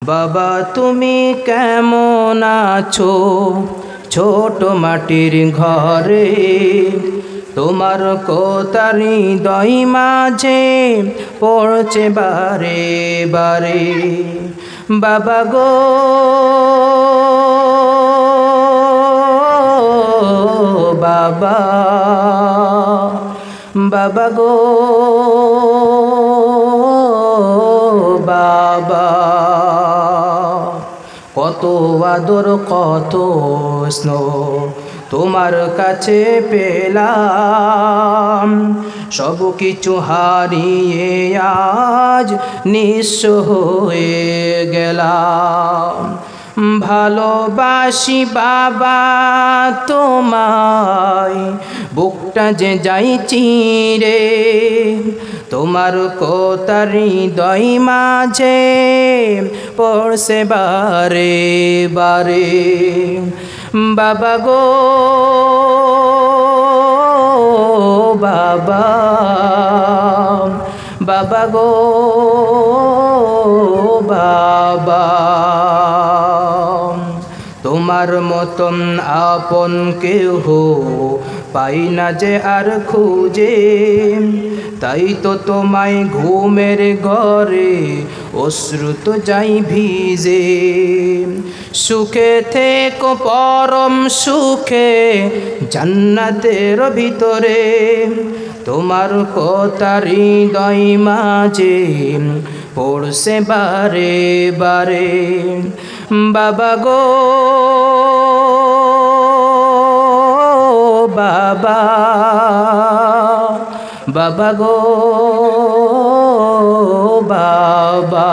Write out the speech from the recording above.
বাবা তুমি কেমন আছো ছোট মাটির ঘরে, তোমার কথা হৃদয় মাঝে পড়ছে বারে বারে। বাবা গো বাবা, বাবা গো বাবা, কত আদর কত স্নেহ তোমার কাছে পেলাম, সব কিছু হারিয়ে আজ নিঃস্ব হয়ে গেলাম। ভালোবাসি বাবা তোমায়, বুকটা যে যাই চিরে, তোমার কথা হৃদয় মাঝে পড়ছে বারে বারে। বাবা গো বাবা, বাবা গো বাবা, তোমার মতন আপন কেহ পাই না যে আর খুঁজে, তাই তো তোমায় ঘুমের ঘরে অশ্রু তো যাই ভিজে। সুখে থেকো পরম সুখে জান্নাতের ভিতরে, তোমার কথা হৃদয় মাঝে পড়ছে বারে বারে। বাবা গো বাবা, বাবা গো বাবা।